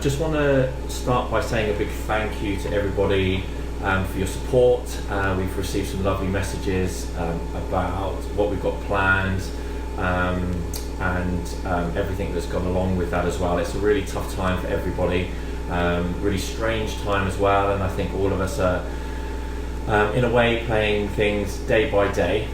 Just want to start by saying a big thank you to everybody for your support. We've received some lovely messages about what we've got planned and everything that's gone along with that as well. It's a really tough time for everybody, really strange time as well, and I think all of us are in a way playing things day by day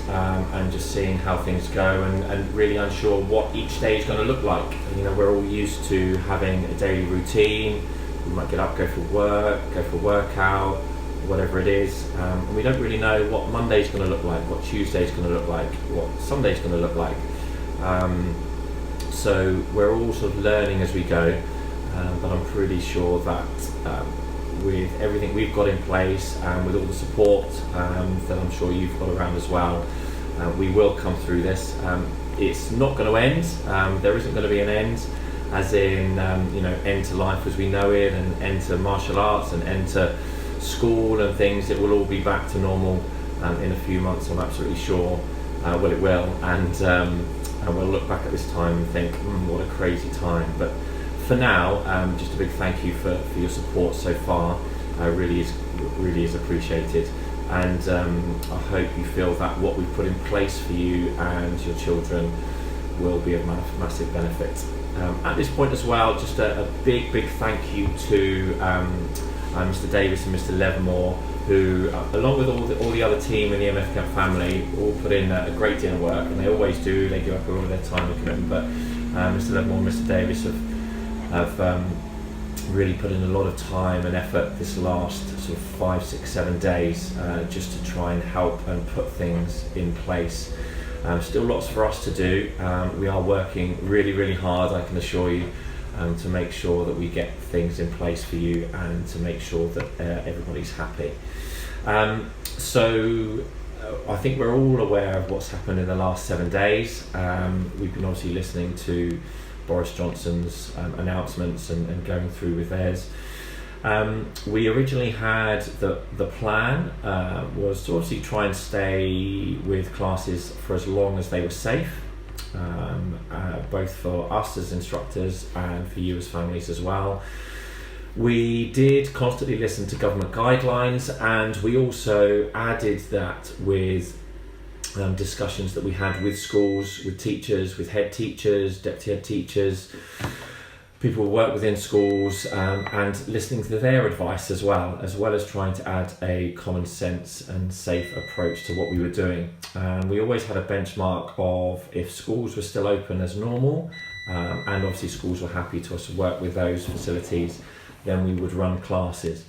and just seeing how things go and really unsure what each day is going to look like. You know, we're all used to having a daily routine. We might get up, go for work, go for a workout, whatever it is, and we don't really know what Monday's going to look like, what Tuesday's going to look like, what Sunday's going to look like. So we're all sort of learning as we go, but I'm pretty sure that with everything we've got in place and with all the support that I'm sure you've got around as well, we will come through this. It's not going to end. There isn't going to be an end, as in end to life as we know it, and end to martial arts and end to school and things. It will all be back to normal in a few months, I'm absolutely sure. Well, it will, and we'll look back at this time and think, what a crazy time. But for now, just a big thank you for your support so far. Really is appreciated, and I hope you feel that what we've put in place for you and your children will be of massive benefit. At this point as well, just a big thank you to Mr. Davis and Mr. Levermore, who, along with all the other team in the MF Camp family, all put in a great deal of work, and they always do. They give up all of their time and commitment, but Mr. Levermore and Mr. Davis have really put in a lot of time and effort this last sort of 5, 6, 7 days just to try and help and put things in place. Still lots for us to do. We are working really hard, I can assure you, to make sure that we get things in place for you and to make sure that everybody's happy. So I think we're all aware of what's happened in the last 7 days. We've been obviously listening to Boris Johnson's announcements and going through with theirs. We originally had the plan was to obviously try and stay with classes for as long as they were safe, both for us as instructors and for you as families as well. We did constantly listen to government guidelines, and we also added that with discussions that we had with schools, with teachers, with head teachers, deputy head teachers, people who work within schools, and listening to their advice as well as trying to add a common sense and safe approach to what we were doing. We always had a benchmark of if schools were still open as normal, and obviously schools were happy to us to work with those facilities, then we would run classes.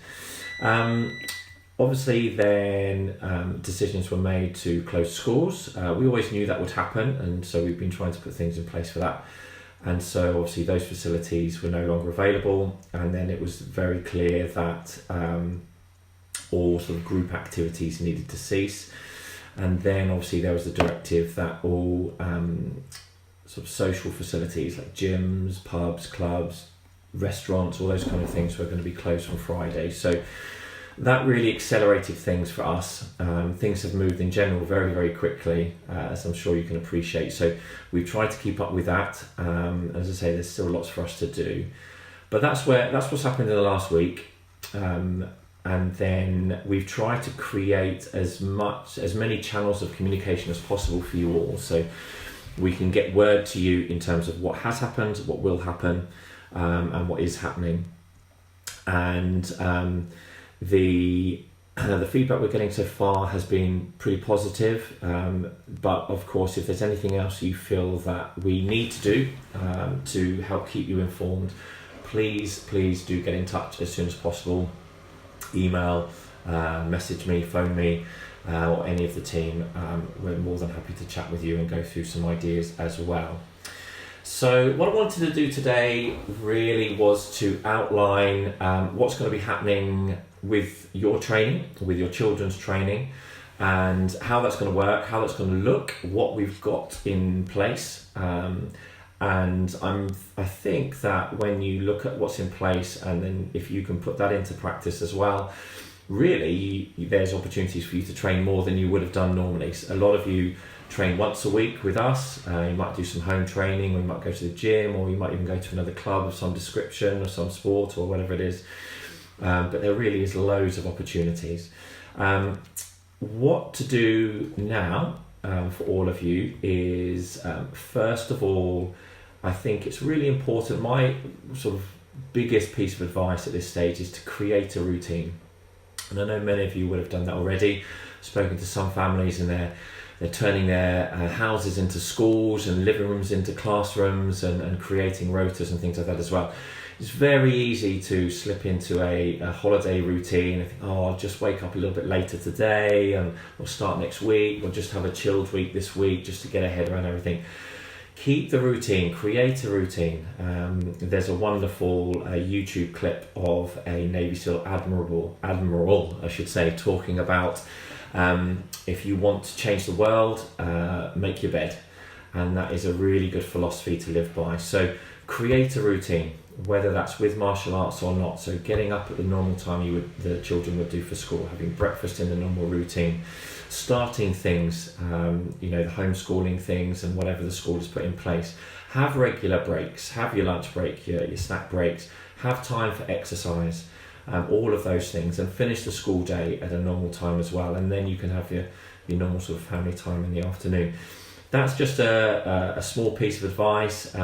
Obviously then decisions were made to close schools. We always knew that would happen, and so we've been trying to put things in place for that. And so obviously those facilities were no longer available, and then it was very clear that all sort of group activities needed to cease. And then obviously there was the directive that all sort of social facilities like gyms, pubs, clubs, restaurants, all those kind of things were going to be closed from Friday. So that really accelerated things for us. Things have moved in general very quickly, as I'm sure you can appreciate. So we've tried to keep up with that. As I say, there's still lots for us to do, but that's what's happened in the last week. And then we've tried to create as many channels of communication as possible for you all, so we can get word to you in terms of what has happened, what will happen, and what is happening. And the feedback we're getting so far has been pretty positive, but of course if there's anything else you feel that we need to do to help keep you informed, please do get in touch as soon as possible. Email, message me, phone me, or any of the team. We're more than happy to chat with you and go through some ideas as well. So what I wanted to do today really was to outline what's going to be happening with your training, with your children's training, and how that's going to work, how that's going to look, what we've got in place. And I think that when you look at what's in place, and then if you can put that into practice as well, really there's opportunities for you to train more than you would have done normally. A lot of you train once a week with us. You might do some home training, or you might go to the gym, or you might even go to another club of some description or some sport or whatever it is. But there really is loads of opportunities. What to do now for all of you is, first of all, I think it's really important. My sort of biggest piece of advice at this stage is to create a routine. And I know many of you would have done that already. I've spoken to some families, and they're turning their houses into schools and living rooms into classrooms, and creating rotas and things like that as well. It's very easy to slip into a holiday routine and think, oh, I'll just wake up a little bit later today, and we'll start next week, or just have a chilled week this week just to get ahead around everything. Keep the routine, create a routine. There's a wonderful YouTube clip of a Navy SEAL admiral, I should say, talking about if you want to change the world, make your bed. And that is a really good philosophy to live by. So create a routine, whether that's with martial arts or not. So getting up at the normal time the children would do for school, having breakfast in the normal routine, starting things, the homeschooling things and whatever the school has put in place. Have regular breaks, have your lunch break, your snack breaks, have time for exercise, all of those things, and finish the school day at a normal time as well. And then you can have your normal sort of family time in the afternoon. That's just a small piece of advice.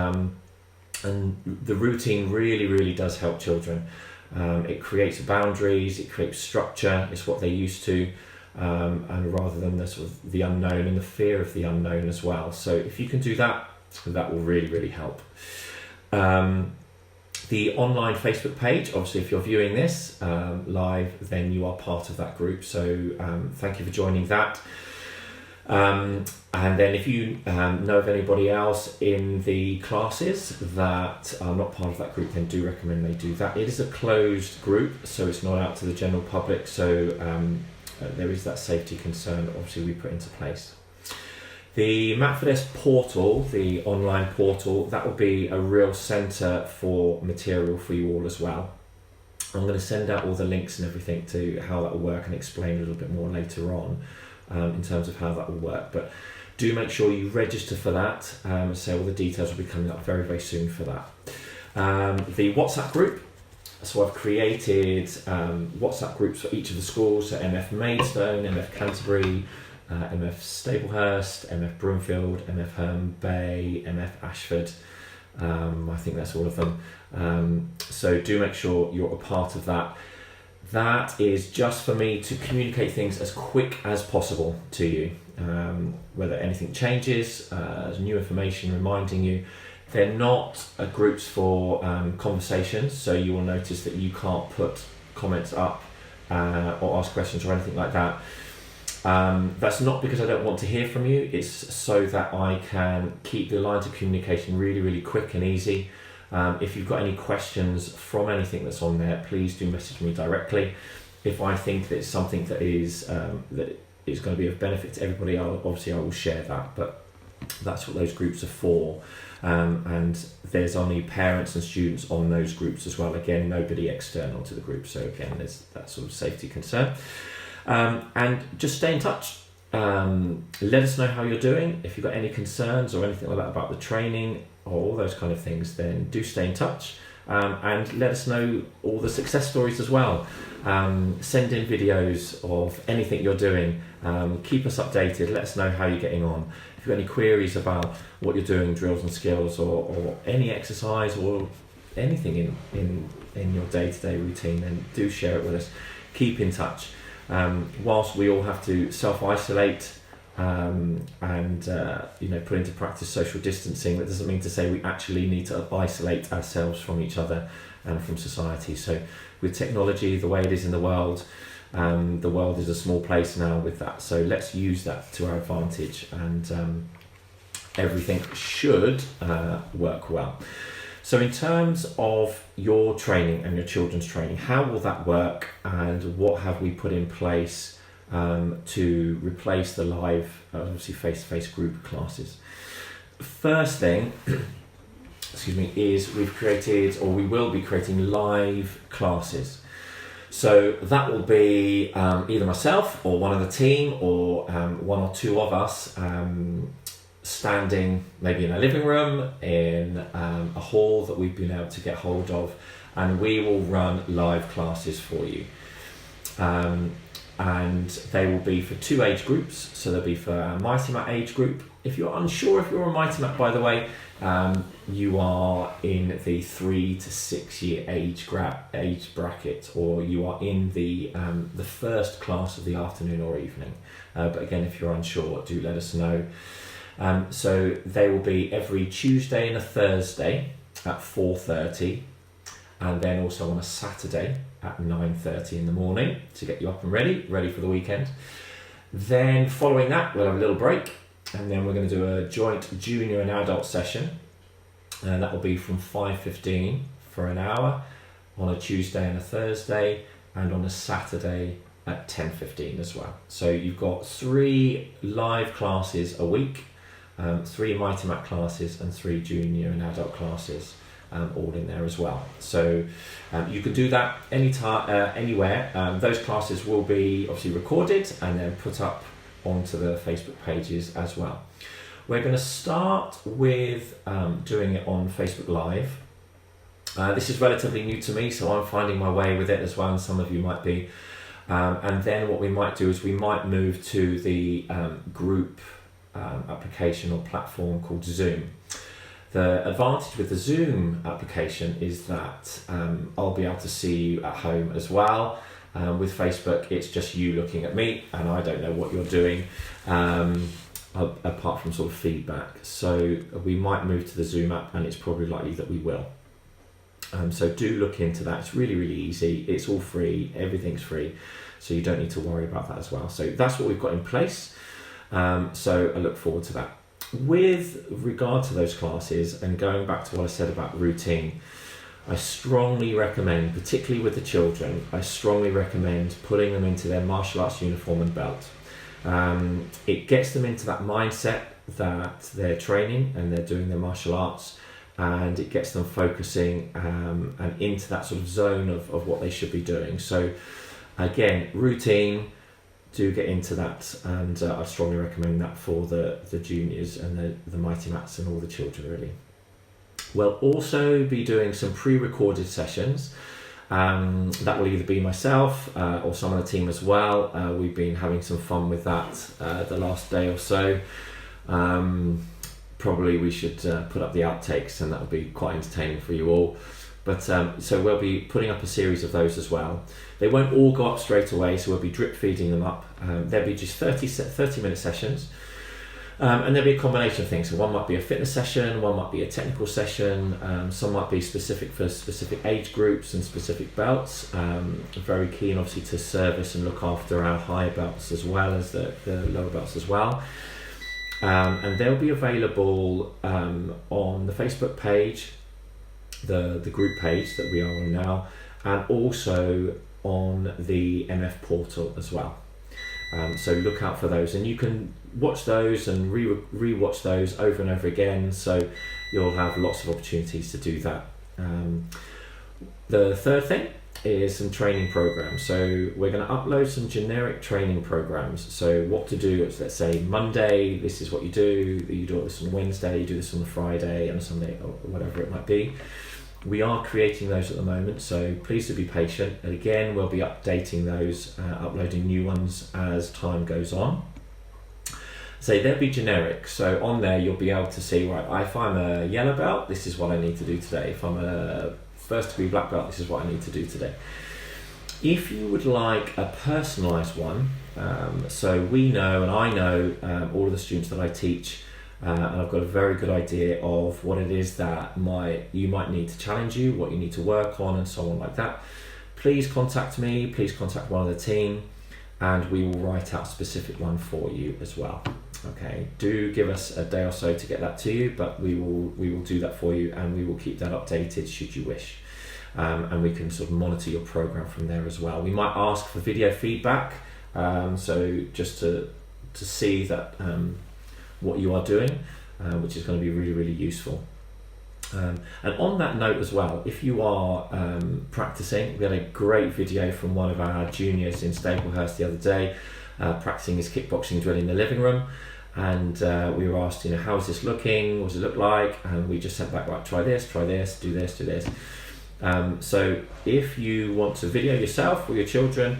And the routine really, really does help children. It creates boundaries, it creates structure, it's what they're used to, and rather than the sort of the unknown and the fear of the unknown as well. So if you can do that, that will really, really help. The online Facebook page, obviously if you're viewing this live, then you are part of that group. So thank you for joining that. And then if you know of anybody else in the classes that are not part of that group, then do recommend they do that. It is a closed group, so it's not out to the general public, so there is that safety concern that obviously we put into place. The Mat4Desk portal, the online portal, that will be a real centre for material for you all as well. I'm going to send out all the links and everything to how that will work and explain a little bit more later on. In terms of how that will work, but do make sure you register for that. So all the details will be coming up very, very soon for that. The WhatsApp group. So I've created WhatsApp groups for each of the schools. So MF Maidstone, MF Canterbury, MF Staplehurst, MF Broomfield, MF Herne Bay, MF Ashford. I think that's all of them. So do make sure you're a part of that. That is just for me to communicate things as quick as possible to you. Whether anything changes, new information reminding you. They're not groups for conversations, so you will notice that you can't put comments up or ask questions or anything like that. That's not because I don't want to hear from you, it's so that I can keep the lines of communication really, really quick and easy. If you've got any questions from anything that's on there, please do message me directly. If I think that it's something that is going to be of benefit to everybody, I will share that. But that's what those groups are for. And there's only parents and students on those groups as well. Again, nobody external to the group. So again, there's that sort of safety concern. And just stay in touch. Let us know how you're doing. If you've got any concerns or anything like that about the training or all those kind of things, then do stay in touch. And let us know all the success stories as well. Send in videos of anything you're doing. Keep us updated. Let us know how you're getting on. If you've got any queries about what you're doing, drills and skills, or any exercise or anything in your day-to-day routine, then do share it with us. Keep in touch. Whilst we all have to self-isolate and put into practice social distancing, that doesn't mean to say we actually need to isolate ourselves from each other and from society. So with technology the way it is in the world is a small place now with that, so let's use that to our advantage, and everything should work well. So in terms of your training and your children's training, how will that work, and what have we put in place to replace the live, obviously face-to-face group classes? First thing, is we will be creating live classes. So that will be either myself or one of the team, or one or two of us standing maybe in a living room, in a hall that we've been able to get hold of, and we will run live classes for you. And they will be for 2 age groups. So they'll be for our Mighty Mat age group. If you're unsure if you're a Mighty Mat, by the way, you are in the 3 to 6 year age bracket, or you are in the first class of the afternoon or evening. But again, if you're unsure, do let us know. So they will be every Tuesday and a Thursday at 4:30, and then also on a Saturday at 9:30 in the morning to get you up and ready for the weekend. Then following that, we'll have a little break, and then we're going to do a joint junior and adult session, and that will be from 5:15 for an hour on a Tuesday and a Thursday, and on a Saturday at 10:15 as well. So you've got 3 live classes a week, 3 Mighty Mat classes and 3 junior and adult classes, all in there as well. So you can do that anytime, anywhere. Those classes will be obviously recorded and then put up onto the Facebook pages as well. We're going to start with doing it on Facebook Live. This is relatively new to me, so I'm finding my way with it as well, and some of you might be. And then what we might do is we might move to the group application or platform called Zoom. The advantage with the Zoom application is that I'll be able to see you at home as well. With Facebook, it's just you looking at me, and I don't know what you're doing, apart from sort of feedback. So we might move to the Zoom app, and it's probably likely that we will. So do look into that. It's really, really easy. It's all free. Everything's free. So you don't need to worry about that as well. So that's what we've got in place. So I look forward to that. With regard to those classes, and going back to what I said about routine, I strongly recommend, particularly with the children, I strongly recommend putting them into their martial arts uniform and belt. It gets them into that mindset that they're training and they're doing their martial arts, and it gets them focusing and into that sort of zone of what they should be doing. So again, routine, do get into that, and I strongly recommend that for the juniors and the Mighty Mats and all the children really. We'll also be doing some pre-recorded sessions. That will either be myself or some of the team as well. We've been having some fun with that the last day or so. Probably we should put up the outtakes, and that will be quite entertaining for you all. But so we'll be putting up a series of those as well. They won't all go up straight away, so we'll be drip feeding them up. There'll be just 30-minute sessions. And there'll be a combination of things. So one might be a fitness session, one might be a technical session, some might be specific for specific age groups and specific belts. Very keen obviously to service and look after our higher belts as well as the lower belts as well. And they'll be available on the Facebook page, the group page that we are on now, and also on the MF portal as well. So look out for those, and you can watch those and re-watch those over and over again, so you'll have lots of opportunities to do that. The third thing is some training programs. So we're going to upload some generic training programs. So what to do is, let's say Monday, this is what you do this on Wednesday, you do this on the Friday and a Sunday, or whatever it might be. We are creating those at the moment, so please do be patient. And again, we'll be updating those, uploading new ones as time goes on. So they'll be generic. So on there, you'll be able to see, right, if I'm a yellow belt, this is what I need to do today. If I'm a first degree black belt, this is what I need to do today. If you would like a personalised one, so we know, and I know all of the students that I teach, and I've got a very good idea of what it is that you might need to challenge you, what you need to work on, and so on like that. Please contact me, please contact one of the team, and we will write out a specific one for you as well. Okay, do give us a day or so to get that to you, but we will do that for you, and we will keep that updated should you wish. And we can sort of monitor your program from there as well. We might ask for video feedback, so just to see that what you are doing, which is going to be really, really useful. And on that note as well, if you are practicing, we had a great video from one of our juniors in Staplehurst the other day, practicing his kickboxing drill in the living room. And we were asked, how is this looking? What does it look like? And we just sent back, right, try this, do this. So if you want to video yourself or your children,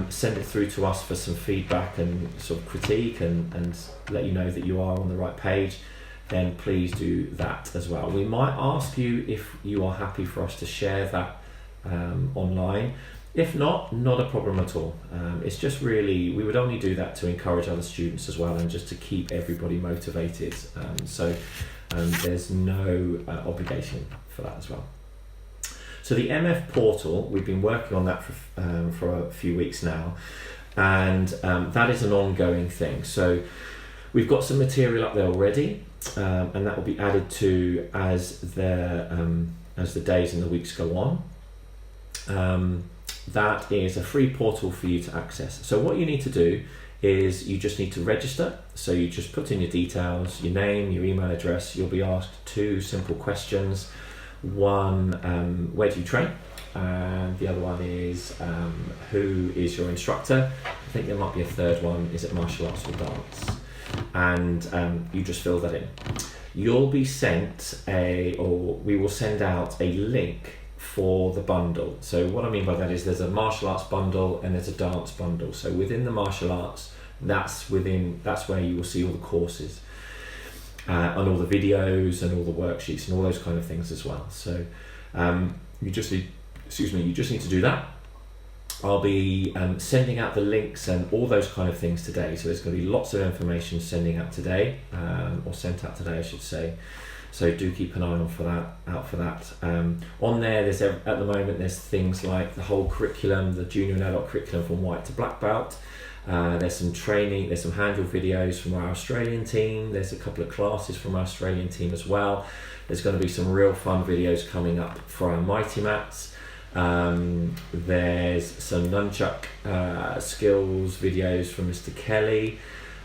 send it through to us for some feedback and sort of critique and let you know that you are on the right page, then please do that as well. We might ask you if you are happy for us to share that online. If not a problem at all. It's just really, we would only do that to encourage other students as well and just to keep everybody motivated. So there's no obligation for that as well. So the MF portal, we've been working on that for a few weeks now, and that is an ongoing thing. So we've got some material up there already, and that will be added to as the days and the weeks go on. That is a free portal for you to access. So what you need to do is you just need to register. So you just put in your details, your name, your email address. You'll be asked 2 simple questions. One, where do you train? And the other one is, who is your instructor? I think there might be a third one, is it martial arts or dance? And you just fill that in. You'll be sent we will send out a link for the bundle. So what I mean by that is there's a martial arts bundle and there's a dance bundle. So within the martial arts, that's where you will see all the courses and all the videos and all the worksheets and all those kind of things as well. So you just need to do that. I'll be sending out the links and all those kind of things today. So there's going to be lots of information sent out today, I should say. So do keep an eye out for that. On there, at the moment, there's things like the whole curriculum, the junior and adult curriculum from white to black belt. There's some training, there's some handle videos from our Australian team. There's a couple of classes from our Australian team as well. There's going to be some real fun videos coming up for our Mighty Mats. There's some nunchuck skills videos from Mr. Kelly.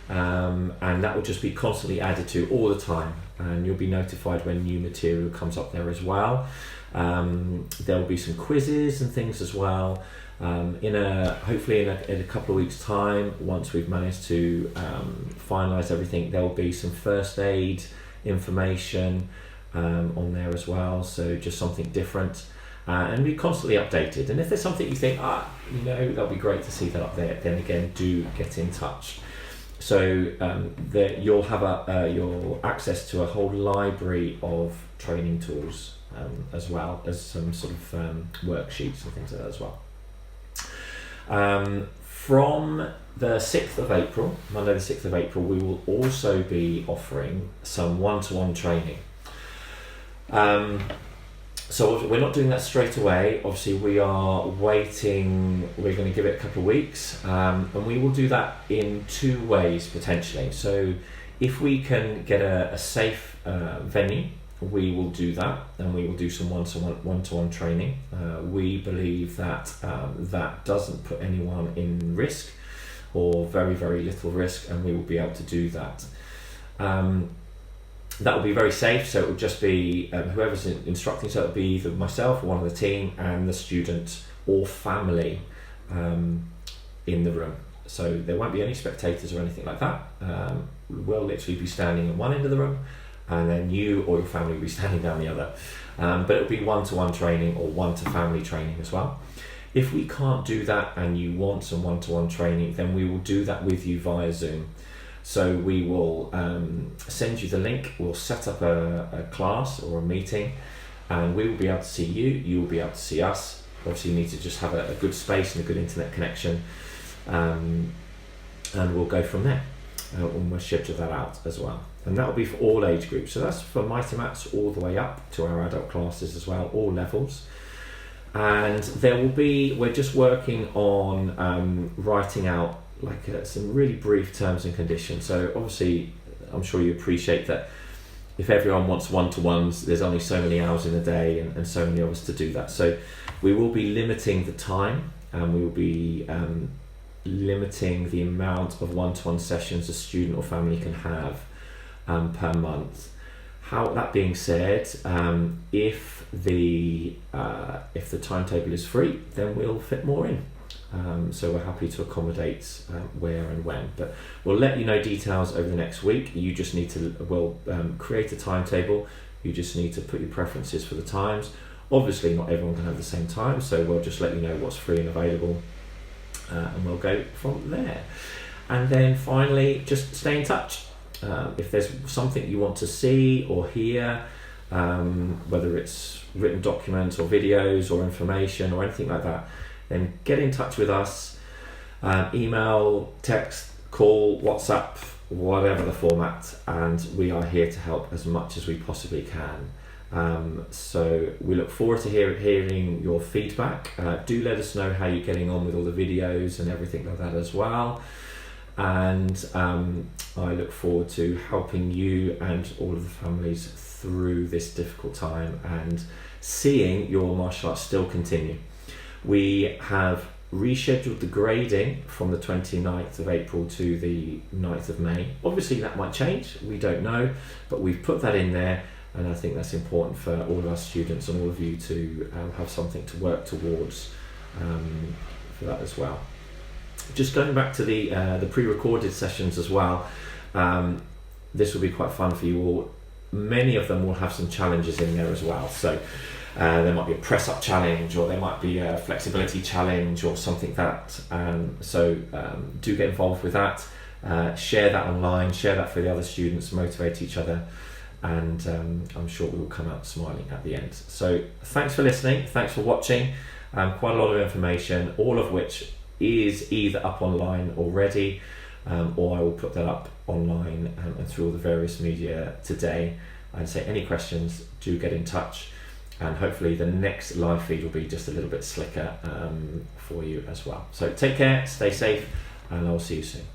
And that will just be constantly added to all the time, and you'll be notified when new material comes up there as well. There will be some quizzes and things as well. Hopefully in a couple of weeks' time, once we've managed to finalise everything, there will be some first aid information on there as well. So just something different. And be constantly updated. And if there's something you think, that'll be great to see that up there, then again, do get in touch. So that you'll have your access to a whole library of training tools, as well as some sort of worksheets and things like that as well. From the 6th of April, Monday the 6th of April, we will also be offering some one-to-one training. So we're not doing that straight away. Obviously, we are waiting. We're going to give it a couple of weeks, and we will do that in 2 ways potentially. So, if we can get a safe venue, we will do that, and we will do some one-to-one training. We believe that that doesn't put anyone in risk, or very, very little risk, and we will be able to do that. That will be very safe, so it will just be whoever's instructing, so it will be either myself or one of the team and the student or family in the room. So there won't be any spectators or anything like that. We'll literally be standing at one end of the room, and then you or your family will be standing down the other. But it'll be one-to-one training or one-to-family training as well. If we can't do that and you want some one-to-one training, then we will do that with you via Zoom. So we will send you the link, we'll set up a class or a meeting, and we will be able to see you, you will be able to see us. Obviously you need to just have a good space and a good internet connection, and we'll go from there. And we'll schedule that out as well. And that will be for all age groups. So that's for Mighty Mats all the way up to our adult classes as well, all levels. And there will be, we're just working on writing out some really brief terms and conditions. So obviously, I'm sure you appreciate that if everyone wants one-to-ones, there's only so many hours in a day and so many of us to do that. So we will be limiting the time, and we will be limiting the amount of one-to-one sessions a student or family can have per month. That being said, if the timetable is free, then we'll fit more in. So we're happy to accommodate where and when, but we'll let you know details over the next week. You just need to create a timetable. You just need to put your preferences for the times. Obviously, not everyone can have the same time, so we'll just let you know what's free and available, and we'll go from there. And then finally, just stay in touch. If there's something you want to see or hear, whether it's written documents or videos or information or anything like that, then get in touch with us. Email, text, call, WhatsApp, whatever the format, and we are here to help as much as we possibly can. So we look forward to hearing your feedback. Do let us know how you're getting on with all the videos and everything like that as well. And I look forward to helping you and all of the families through this difficult time and seeing your martial arts still continue. We have rescheduled the grading from the 29th of April to the 9th of May. Obviously that might change, we don't know, but we've put that in there, and I think that's important for all of our students and all of you to have something to work towards for that as well. Just going back to the pre-recorded sessions as well, this will be quite fun for you all. Many of them will have some challenges in there as well. So there might be a press-up challenge, or there might be a flexibility challenge or something that. So do get involved with that. Share that online, share that for the other students, motivate each other, and I'm sure we will come out smiling at the end. So thanks for listening, thanks for watching. Quite a lot of information, all of which is either up online already, or I will put that up online and through all the various media today. And say any questions, do get in touch, and hopefully the next live feed will be just a little bit slicker for you as well. So take care, stay safe, and I'll see you soon.